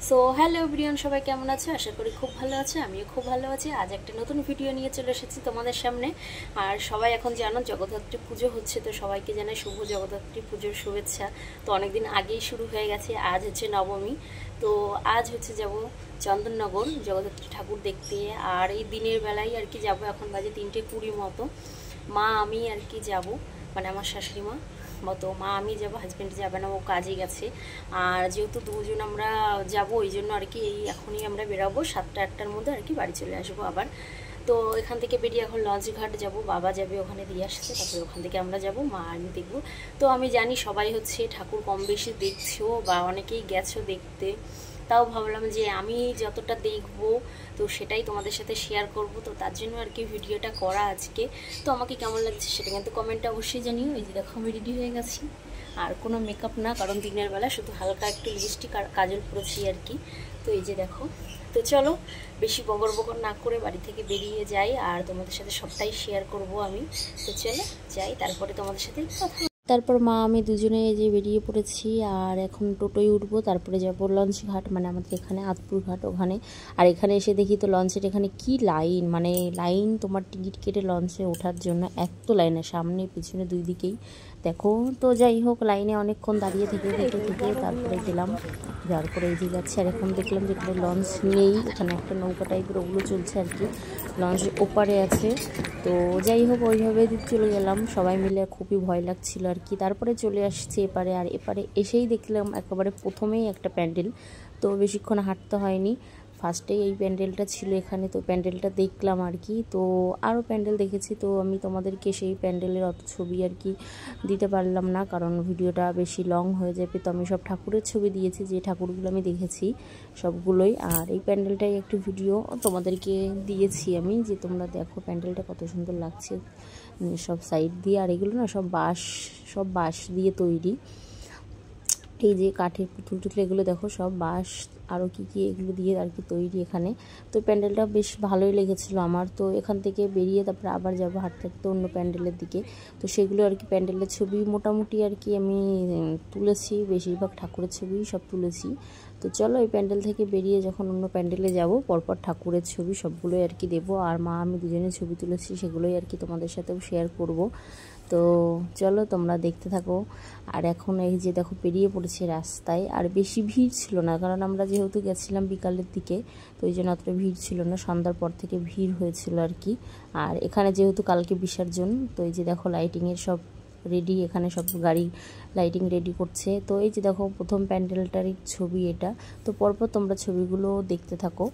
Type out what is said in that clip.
So hello everyone, সবাই কেমন আছে? আশা করি খুব ভালো আছে। আমিও খুব ভালো আছি। আজ একটা নতুন ভিডিও নিয়ে চলে এসেছি তোমাদের সামনে। আর সবাই এখন জানো জগদ্ধাত্রী পুজো হচ্ছে, তো সবাইকে জানাই শুভ জগদ্ধাত্রী পুজোর শুভেচ্ছা। তো অনেকদিন আগেই শুরু হয়ে গেছে। আজ হচ্ছে নবমী। তো আজ হচ্ছে যাব চন্দননগর জগদ্ধাত্রী ঠাকুর দেখতে। আর এই দিনের বেলায় আর কি যাব, এখন বাজে 3:20 মতো। মা আমি আর কি যাব, মানে আমার শাশুড়ি মা মতো। মা আমি যাব, হাজব্যান্ড যাবে না, ও কাজে গেছে। আর যেহেতু দুজন আমরা যাব, ওই জন্য আর কি এই এখনই আমরা বেরাবো 7টা-8টার মধ্যে আর কি বাড়ি চলে আসবো আবার। তো এখান থেকে বেরিয়ে এখন লঞ্চ ঘাট যাব, বাবা যাবে ওখানে দিয়ে আসছে, তারপরে ওখান থেকে আমরা যাব, মা আমি দেখবো। তো আমি জানি সবাই হচ্ছে ঠাকুর কম বেশি দেখছো বা অনেকেই গেছো দেখতে, তাও ভাবলাম যে আমি যতটা দেখব তো সেটাই তোমাদের সাথে শেয়ার করব। তো তার জন্য আর কি ভিডিওটা করা আজকে। তো আমাকে কেমন লাগছে সেটা কিন্তু কমেন্টে অবশ্যই জানিও। এই যে দেখো আমি রেডি হয়ে গেছি, আর কোনো মেকআপ না, কারণ দিনের বেলা শুধু হালকা একটু লিপস্টিক আর কাজল পরেছি আর কি। তো এই যে দেখো। তো চলো বেশি বগর বগর না করে বাড়ি থেকে বেরিয়ে যাই, আর তোমাদের সাথে সবটাই শেয়ার করব আমি। তো চলো যাই, তারপরে তোমাদের সাথে কথা। তারপর মা আমি দুজনে এই যে বেরিয়ে পড়েছি, আর এখন টোটোয় উঠবো, তারপরে যাবো লঞ্চ ঘাট, মানে আমাদের এখানে আতপুর ঘাট ওখানে। আর এখানে এসে দেখি তো লঞ্চের এখানে কি লাইন, মানে লাইন তোমার টিকিট কেটে লঞ্চে ওঠার জন্য এত লাইনে, সামনে পিছনে দুই দিকেই দেখো। তো যাই হোক, লাইনে অনেকক্ষণ দাঁড়িয়ে থেকে তারপরে গেলাম, যার পরে এই যে যাচ্ছি। আর এখন দেখলাম যে এখানে লঞ্চ নেই, এখানে একটা নৌকা টাইপের ওগুলো চলছে আর কি, লঞ্চ ওপারে আছে। তো যাই হোক ওইভাবে চলে গেলাম সবাই মিলে, খুবই ভয় লাগছিল আর কি। তারপরে চলে আসছে এপারে, আর এপারে এসেই দেখলাম একেবারে প্রথমেই একটা প্যান্ডেল। তো বেশিক্ষণ হাঁটতে হয়নি, ফার্স্টেই এই প্যান্ডেলটা ছিল এখানে। তো প্যান্ডেলটা দেখলাম আর কি। তো আরও প্যান্ডেল দেখেছি, তো আমি তোমাদেরকে সেই প্যান্ডেলের অত ছবি আর কি দিতে পারলাম না, কারণ ভিডিওটা বেশি লং হয়ে যাবে। তো আমি সব ঠাকুরের ছবি দিয়েছি, যে ঠাকুরগুলো আমি দেখেছি সবগুলোই। আর এই প্যান্ডেলটাই একটু ভিডিও তোমাদেরকে দিয়েছি আমি, যে তোমরা দেখো প্যান্ডেলটা কত সুন্দর লাগছে সব সাইড দিয়ে। আর এগুলো না সব বাঁশ দিয়ে তৈরি, এই যে কাঠের পুতুল টুতুল এগুলো দেখো সব বাঁশ, আরও কী এগুলো দিয়ে আর কি তৈরি এখানে। তো প্যান্ডেলটা বেশ ভালোই লেগেছিলো আমার। তো এখান থেকে বেরিয়ে তারপরে আবার যাবো হাঁটতে হাঁটতে অন্য প্যান্ডেলের দিকে। তো সেগুলো আর কি প্যান্ডেলের ছবি মোটামুটি আর কি আমি তুলেছি, বেশিরভাগ ঠাকুরের ছবিই সব তুলেছি। তো চলো এই প্যান্ডেল থেকে বেরিয়ে যখন অন্য প্যান্ডেলে যাব, পরপর ঠাকুরের ছবি সবগুলোই আর কি দেবো। আর মা আমি দুজনে ছবি তুলেছি, সেগুলোই আর কি তোমাদের সাথেও শেয়ার করব। তো চলো তোমরা দেখতে থাকো। আর এখন এই যে দেখো পেরিয়ে পড়েছে রাস্তায়, আর বেশি ভিড় ছিল না, কারণ আমরা যেহেতু গেছিলাম বিকালের দিকে, তো এই জন্য অতটা ভিড় ছিল না, সন্ধ্যার পর থেকে ভিড় হয়েছিল আর কি। আর এখানে যেহেতু কালকে বিসর্জন, তো এই যে দেখো লাইটিংয়ের সব রেডি, এখানে সব গাড়ি লাইটিং রেডি করছে। তো এই যে দেখো প্রথম প্যান্ডেলটারই ছবি এটা। তো পরপর তোমরা ছবিগুলো দেখতে থাকো।